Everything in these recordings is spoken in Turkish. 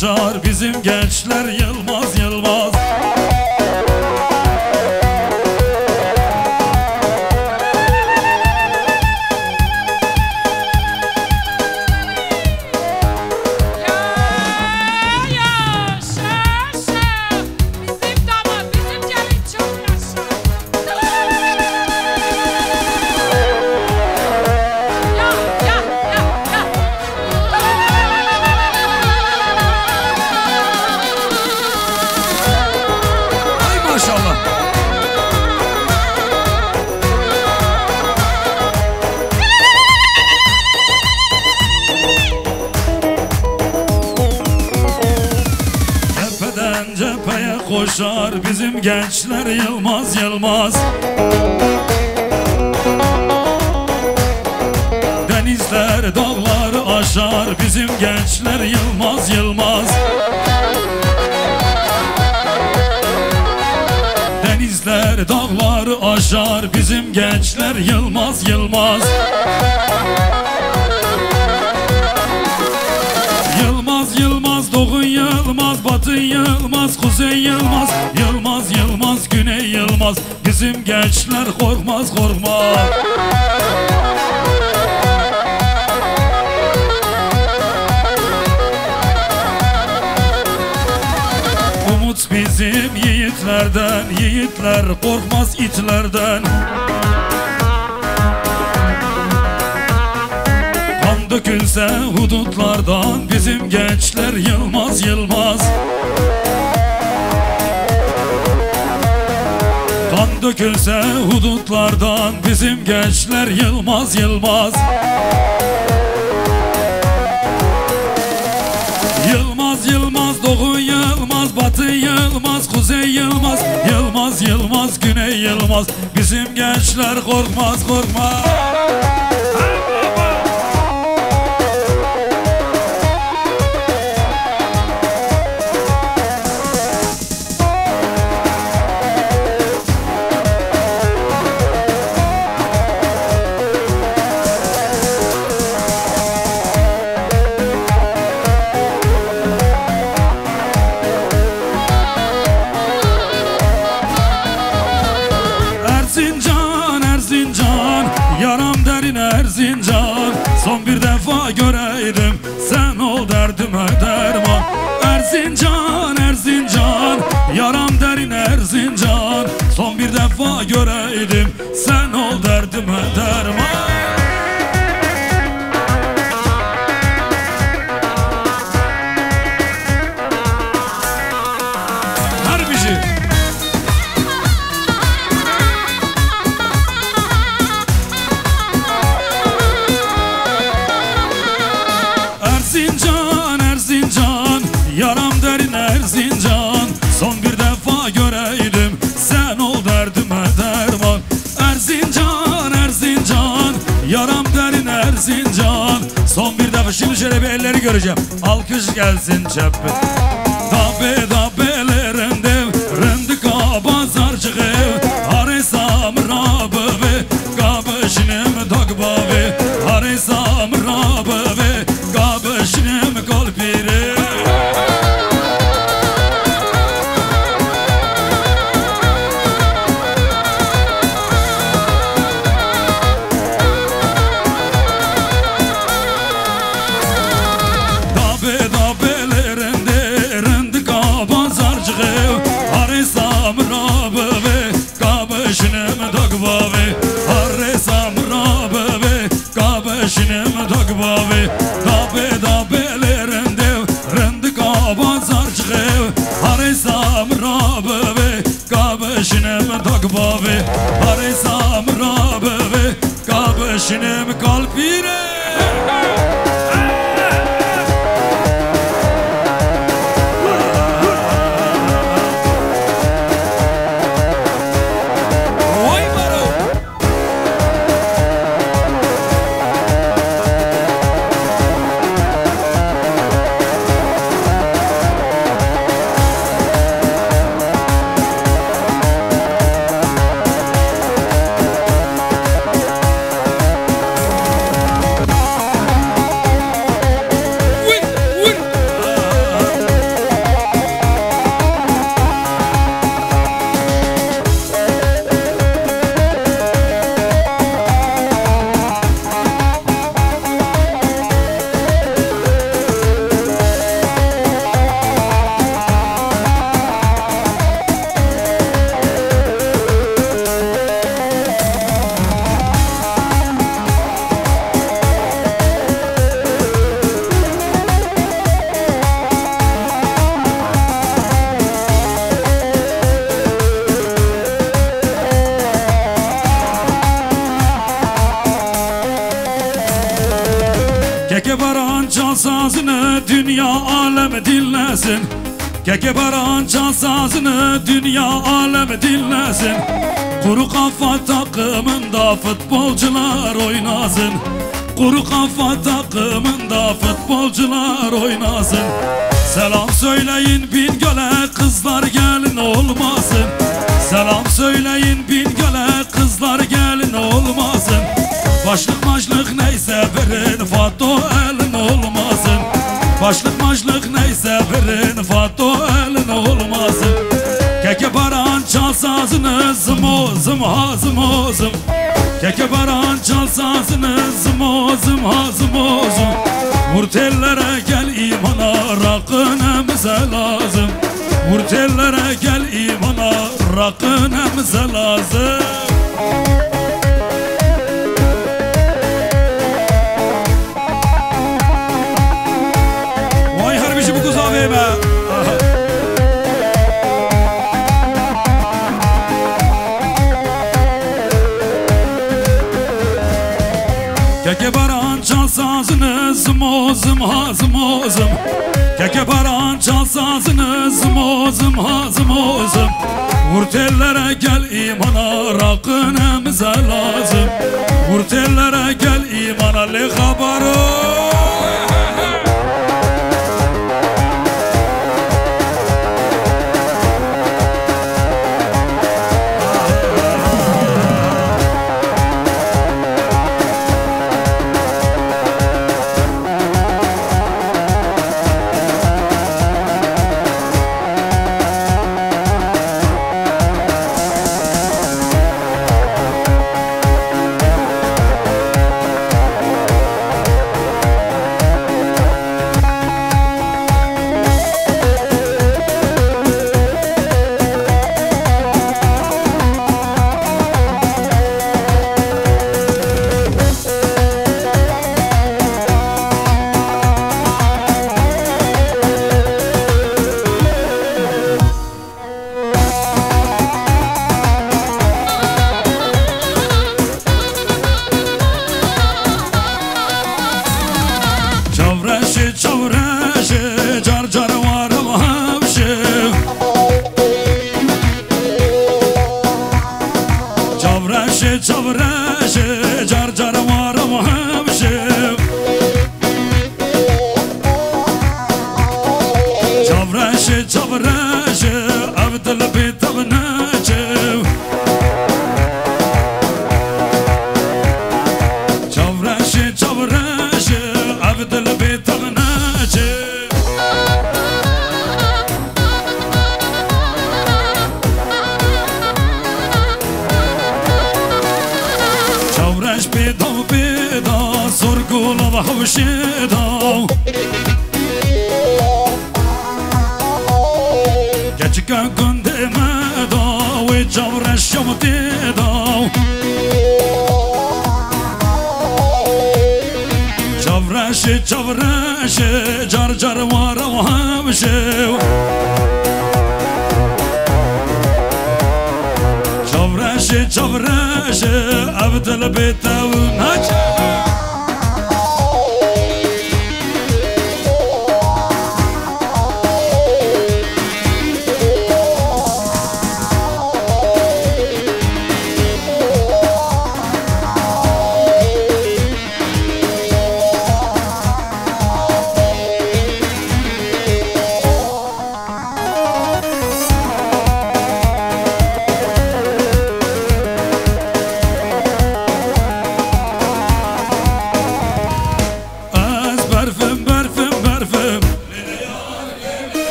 koşar, bizim gençler yılmaz yılmaz. Cepheye koşar, bizim gençler yılmaz yılmaz. Denizler dağları aşar, bizim gençler yılmaz yılmaz. Denizler dağları aşar, bizim gençler yılmaz yılmaz. Yılmaz yılmaz, doğu yılmaz, batı yılmaz, kuzey yılmaz, yılmaz yılmaz, güney yılmaz. Bizim gençler korkmaz korkmaz. Umut bizim yiğitlerden, yiğitler korkmaz itlerden. Kan dökülse hudutlardan, bizim gençler yılmaz yılmaz. Kan dökülse hudutlardan, bizim gençler yılmaz yılmaz. Yılmaz yılmaz, doğu yılmaz, batı yılmaz, kuzey yılmaz, yılmaz yılmaz, güney yılmaz. Bizim gençler korkmaz korkmaz. Yaram derin Erzincan, son bir defa göreydim, sen ol derdime derman. Erzincan, Erzincan, yaram derin Erzincan, son bir defa göreydim, sen ol derdime derman. Erzincan, Erzincan, yaram derin Erzincan, son bir defa göreydim, sen ol derdime derman. Erzincan, Erzincan, yaram derin Erzincan, son bir defa. Şimdi şöyle bir elleri göreceğim, alkış gelsin çepe. Dabe dabelerinde rındıka bazarcığı, haresam rabıve, kabışnim dagbavi, haresam rabıve, kabışnim kalpiri. Dabe dabelerinde rındıka bazarcığı, haresam rabıve, kabışnim dagbavi, haresam rabıve, kabışnim dagbavi. Dabe dabelerinde rındıka bazarcığı, haresam rabıve, kabışnim dagbavi, haresam rabıve, kabışnim kalpire. Keke baran çal sazını dünya alem dinlesin. Keke baran çal sazını dünya alem dinlesin. Kuru kafa takımında futbolcular oynasın. Kuru kafa takımında futbolcular oynasın. Selam söyleyin Bingöl'e kızlar gelin olmasın. Selam söyleyin Bingöl'e kızlar gelin olmasın. Başlık maçlık neyse verin Fato elin olmasın. Başlık maçlık neyse verin Fato elin olmasın. Keke baran çal sazını zımo zım ha zımo zım. Keke baran çal sazını zımo zım ha zımo zım. Murtellere gel imana rakın emize lazım. Murtellere gel imana rakın emize lazım. Vay harbici bu kız abi be. Keke baran çal sazını zımo zım ha zımo zım. Keke baran çal sazını zımo zım ha zımo zım. Vurtellere gel imana rakın emize lazım. Vurtellere gel imana le habaro.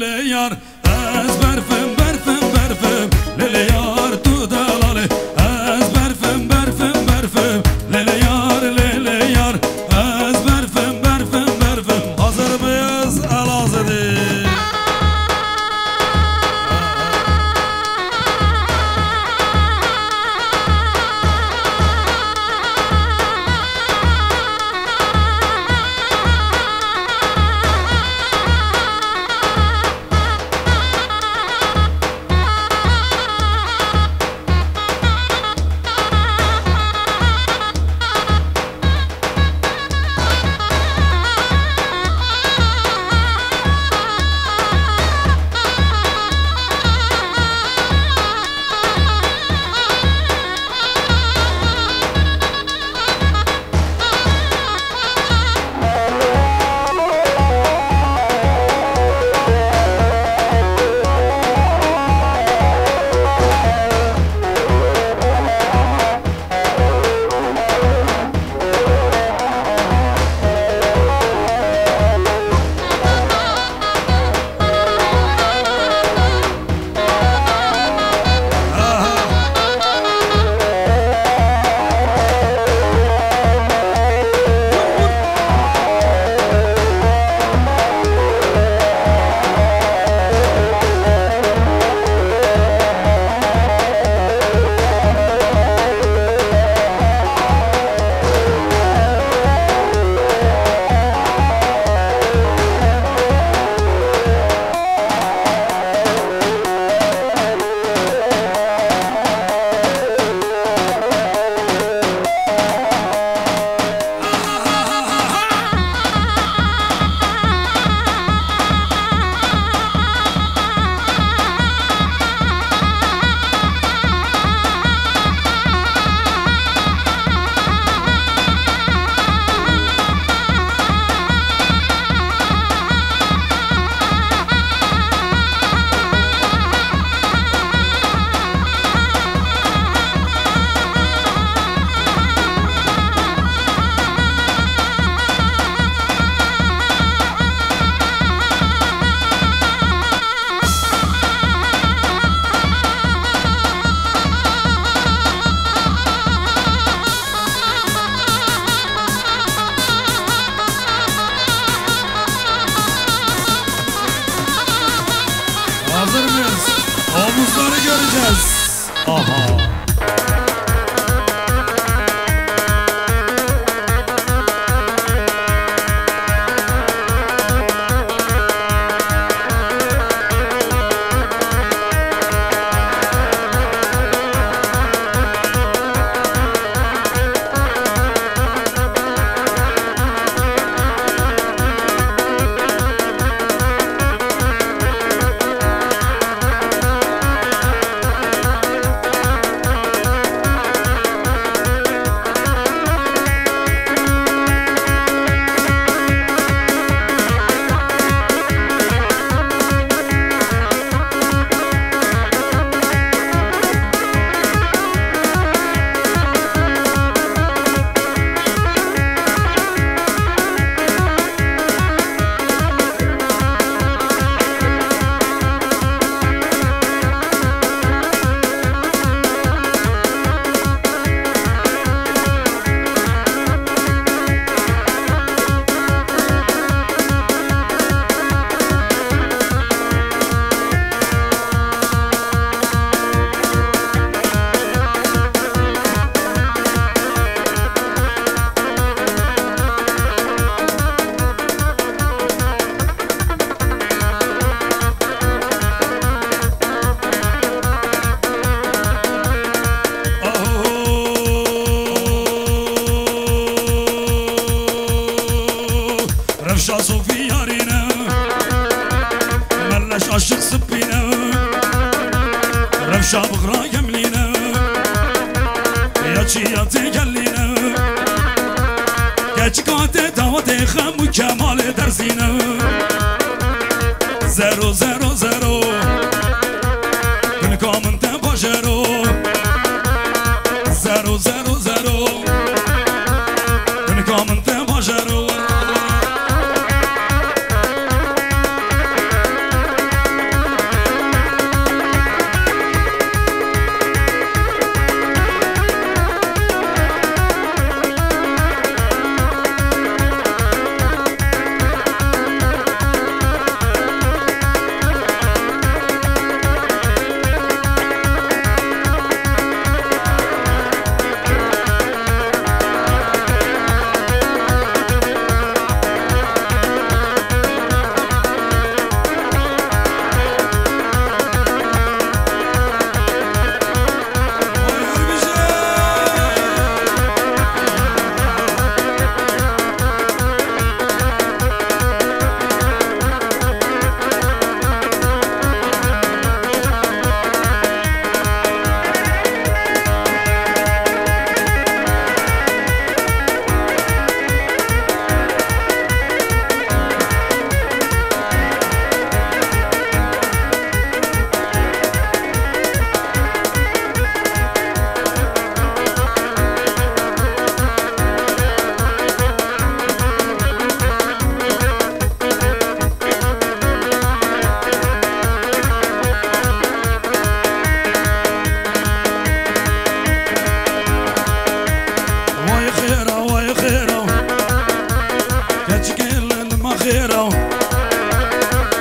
lele yar ez berfim berfim berfim lele yar tu dalale Aha. Revşa Sofi yarine Melleş aşık sıppine Revşa bıkra gemline Yaçı yatı gelline Geç kate davate khemu kemal dersine Zero zero zero Gün kamın te bajero Zero zero zero Gün kamın te bajero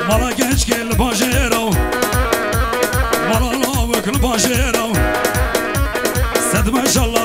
Mala genç gel bajero Mala lavık bajero Sedme şallah